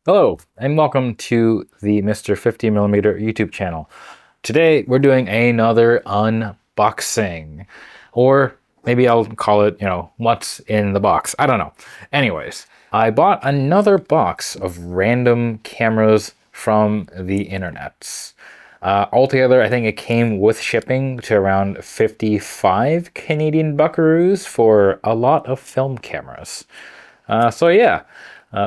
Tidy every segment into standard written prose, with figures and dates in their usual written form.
Hello, and welcome to the Mr. 50mm YouTube channel. Today, we're doing another unboxing. Or maybe I'll call it, what's in the box. I don't know. Anyways, I bought another box of random cameras from the internet. Altogether, I think it came with shipping to around 55 Canadian buckaroos for a lot of film cameras. So yeah,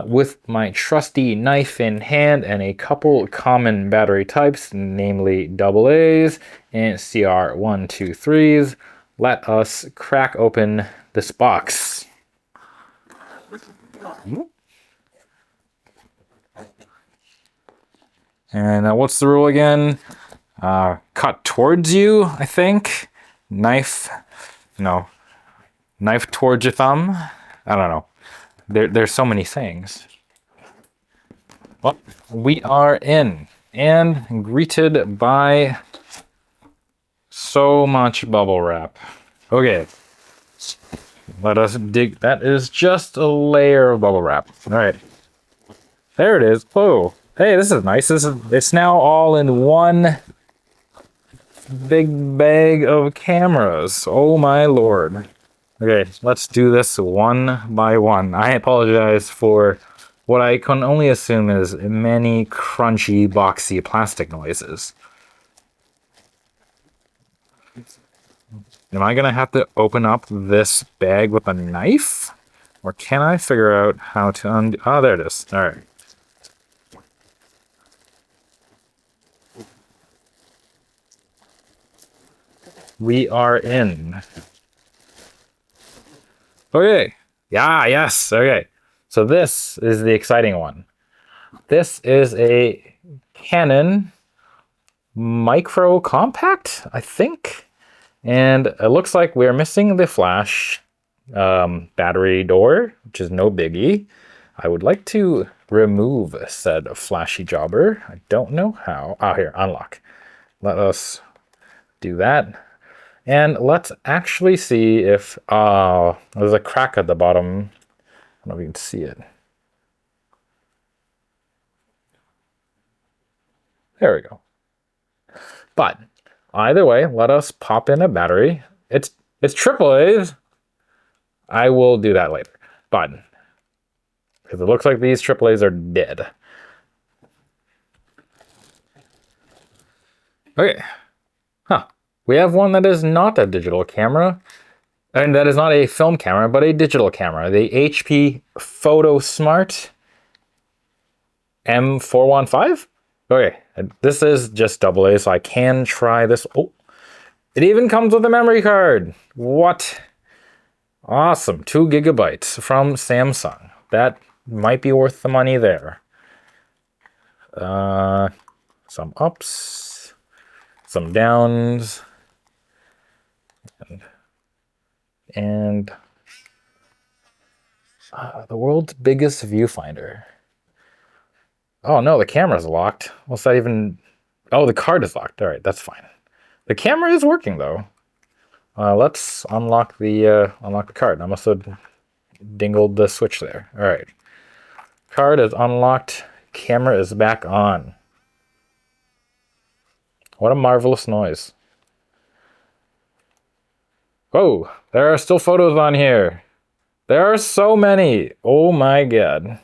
with my trusty knife in hand and a couple common battery types, namely AA's and CR123s, let us crack open this box. And what's the rule again? Cut towards you, I think. Knife, no, knife towards your thumb. I don't know. There's so many sayings. Well, we are in and greeted by so much bubble wrap. Okay, let us dig. That is just a layer of bubble wrap. All right, there it is. Whoa, hey, this is nice. It's now all in one big bag of cameras. Oh my lord. Okay, let's do this one by one. I apologize for what I can only assume is many crunchy, boxy plastic noises. Am I gonna have to open up this bag with a knife? Or can I figure out how to undo? Oh, there it is. All right. We are in. Okay. Yeah, yes. Okay. So this is the exciting one. This is a Canon Micro Compact, I think. And it looks like we're missing the flash battery door, which is no biggie. I would like to remove said flashy jobber. I don't know how. Oh, here, unlock. Let us do that. And let's actually see if there's a crack at the bottom. I don't know if you can see it. There we go. But either way, let us pop in a battery. It's AAA's. I will do that later. But because it looks like these AAA's are dead. Okay. Huh. We have one that is not a digital camera. And that is not a film camera, but a digital camera. The HP PhotoSmart M415? Okay, this is just AA, so I can try this. Oh, it even comes with a memory card. What? Awesome, 2 gigabytes from Samsung. That might be worth the money there. Some ups, some downs, and the world's biggest viewfinder. Oh no, the camera's locked. What's that even? Oh, the card is locked. All right, that's fine. The camera is working though. Let's unlock the card. I must have dingled the switch there. All right, card is unlocked. Camera is back on. What a marvelous noise. Whoa, there are still photos on here. There are so many. Oh my god.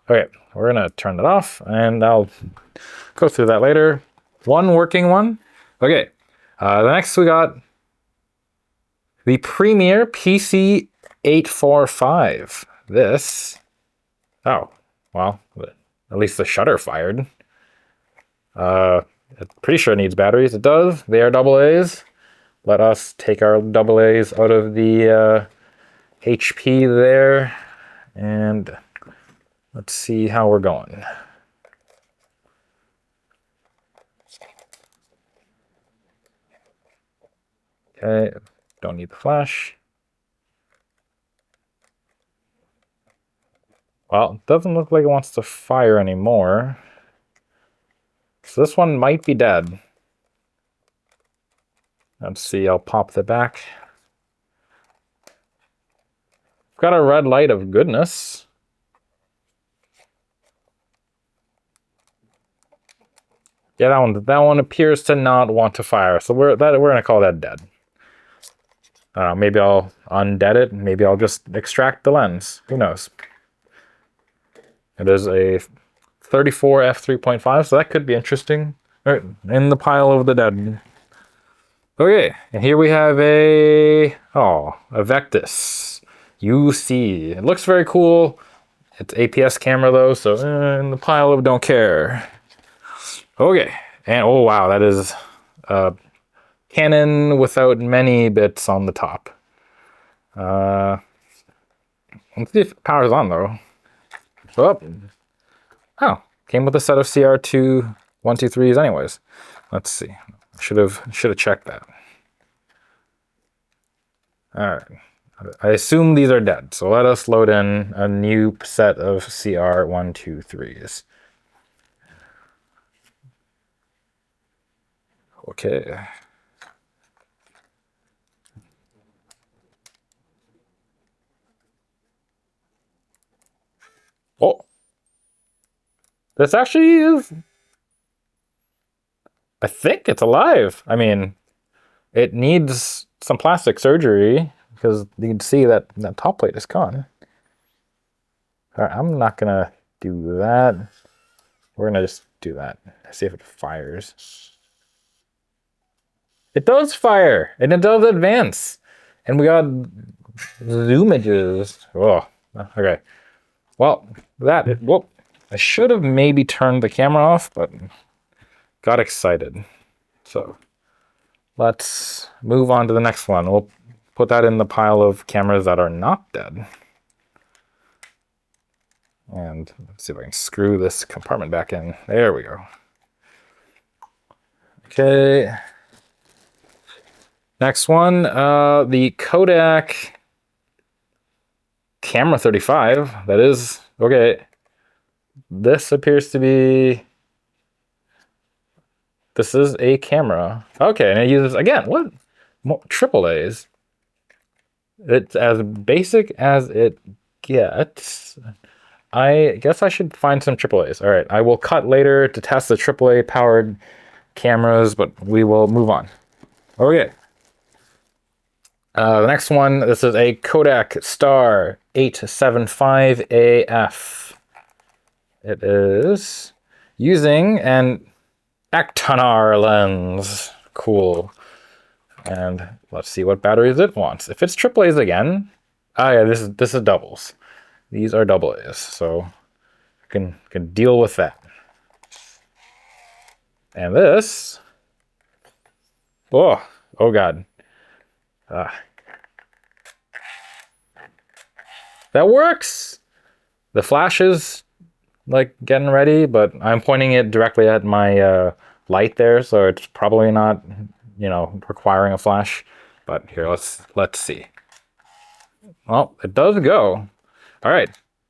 Okay, we're gonna turn that off and I'll go through that later. One working one. Okay, the next we got the Premier PC 845. This, oh, well, at least the shutter fired. I'm pretty sure it needs batteries. It does. They are AA's. Let us take our AA's out of the HP there and let's see how we're going. Okay, don't need the flash. Well, it doesn't look like it wants to fire anymore. So this one might be dead. Let's see, I'll pop the back. got a red light of goodness. Yeah, that one appears to not want to fire, so we're gonna call that dead. Maybe I'll undead it. Maybe I'll just extract the lens. Who knows? It is a 34 f3.5, so that could be interesting. All right, in the pile of the dead. Okay, and here we have a Vectus UC. It looks very cool. It's APS camera though, so in the pile of don't care. Okay, and oh wow, that is Canon without many bits on the top. Let's see if it powers on though. Oh, came with a set of CR2 123s anyways. Let's see. Should have checked that. All right. I assume these are dead, so let us load in a new set of CR123s. Okay. Oh, this actually is. I think it's alive. I mean, it needs some plastic surgery because you can see that that top plate is gone. All right, I'm not gonna do that. We're gonna just do that. See if it fires. It does fire, and it does advance. And we got zoomages. Oh, okay. Well, whoop. I should have maybe turned the camera off, but got excited. So let's move on to the next one. We'll put that in the pile of cameras that are not dead. And let's see if I can screw this compartment back in. There we go. Okay. Next one, the Kodak Camera 35. That is, okay. This appears to be, this is a camera. Okay, and it uses, again, what? Triple A's. It's as basic as it gets. I guess I should find some triple A's. All right, I will cut later to test the AAA powered cameras, but we will move on. Okay. The next one, this is a Kodak Star 875AF. It is using an Ectonar lens. Cool. And let's see what batteries it wants. If it's AAA's again, yeah, this is doubles. These are AA's, so I can deal with that. And this, oh god. That works! The flash is like getting ready, but I'm pointing it directly at my light there, so it's probably not, you know, requiring a flash. But here, let's see. Well, it does go. All right,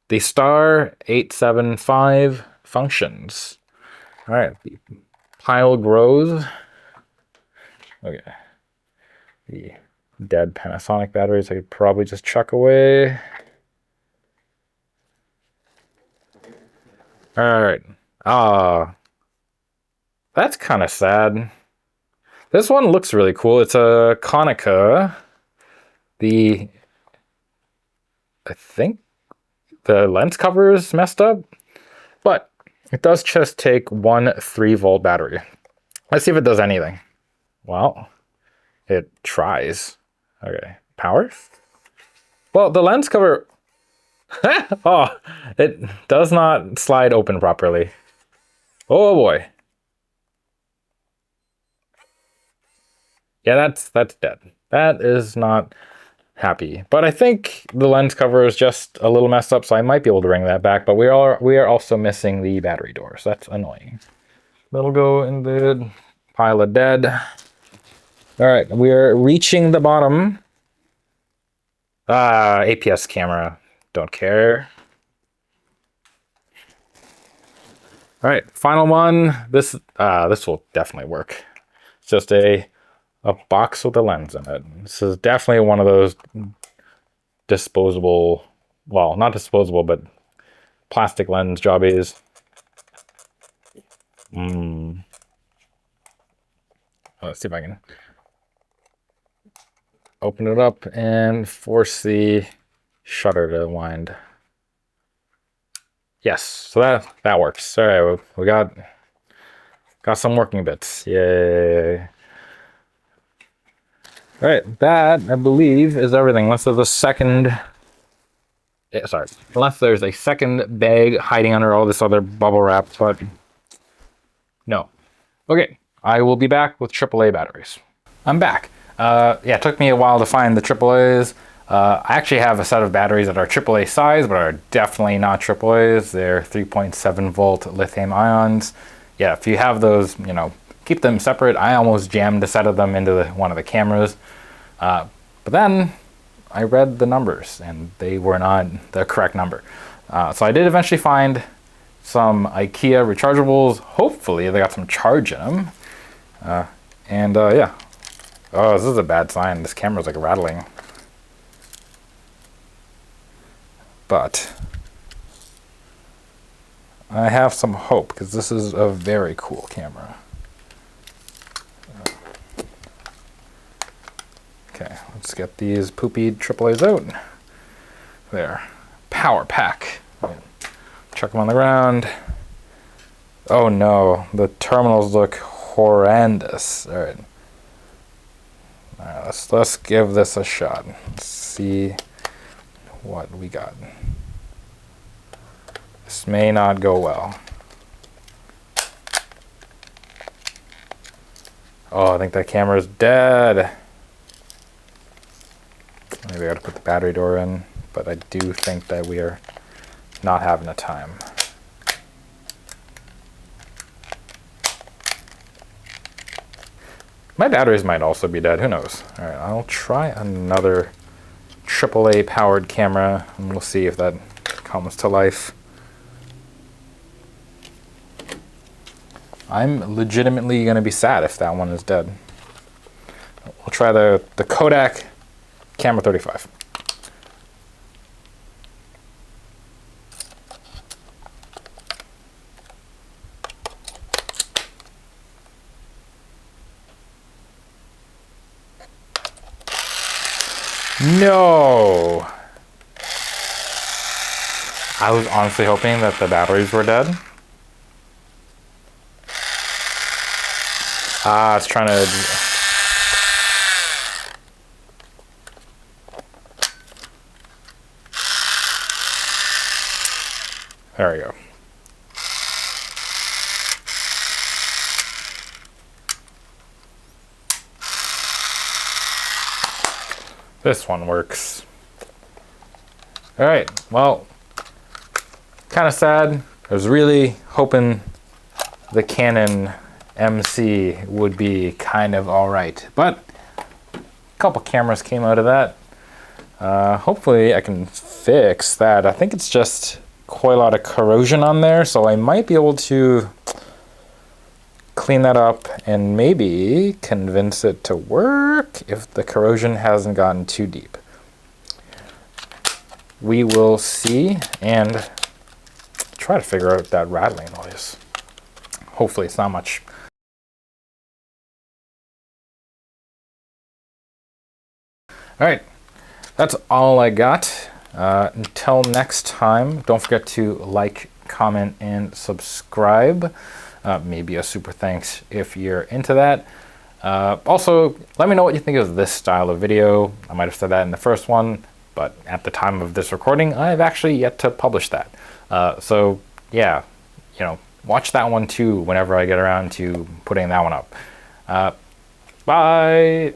the Star 875 functions. All right, the pile grows. Okay, the dead Panasonic batteries I could probably just chuck away. All right, that's kind of sad. This one looks really cool. It's a Konica. I think the lens cover is messed up, but it does just take one 3-volt battery. Let's see if it does anything. Well, it tries. Okay, power? Well, the lens cover, oh, it does not slide open properly. Oh boy. Yeah, that's dead. That is not happy. But I think the lens cover is just a little messed up, so I might be able to bring that back. But we are also missing the battery door, so that's annoying. That'll go in the pile of dead. All right, we are reaching the bottom. APS camera, don't care. All right, final one. This will definitely work. It's just a box with a lens in it. This is definitely one of those disposable, well, not disposable, but plastic lens jobbies. Let's see if I can open it up and force the shutter to wind. Yes, so that works. All right, we got some working bits. Yay! All right, that I believe is everything. Unless there's a second, unless there's a second bag hiding under all this other bubble wrap, but no. Okay, I will be back with AAA batteries. I'm back. Yeah, it took me a while to find the AAAs. I actually have a set of batteries that are AAA size, but are definitely not AAAs. They're 3.7 volt lithium ions. Yeah, if you have those, you know, keep them separate. I almost jammed a set of them into one of the cameras. But then I read the numbers and they were not the correct number. So I did eventually find some IKEA rechargeables. Hopefully they got some charge in them. Yeah. Oh, this is a bad sign. This camera's like rattling. But I have some hope because this is a very cool camera. Okay, let's get these poopy AAAs out. There. Power pack. Chuck them on the ground. Oh no, the terminals look horrendous. All right. All right, let's give this a shot. Let's see what we got. This may not go well. Oh, I think that camera is dead. Maybe I gotta put the battery door in, but I do think that we are not having a time. My batteries might also be dead, who knows? All right, I'll try another AAA powered camera and we'll see if that comes to life. I'm legitimately gonna be sad if that one is dead. We'll try the Kodak Camera 35. No! I was honestly hoping that the batteries were dead. It's trying to... There we go. This one works. All right, well, kind of sad. I was really hoping the Canon MC would be kind of all right, but a couple cameras came out of that. Hopefully I can fix that. I think it's just quite a lot of corrosion on there, so I might be able to clean that up and maybe convince it to work if the corrosion hasn't gotten too deep. We will see and try to figure out that rattling noise. Hopefully it's not much. All right, that's all I got. Until next time, don't forget to like, comment, and subscribe. Maybe a super thanks if you're into that. Also, let me know what you think of this style of video. I might have said that in the first one, but at the time of this recording, I've actually yet to publish that. So yeah, you know, watch that one too whenever I get around to putting that one up. Bye!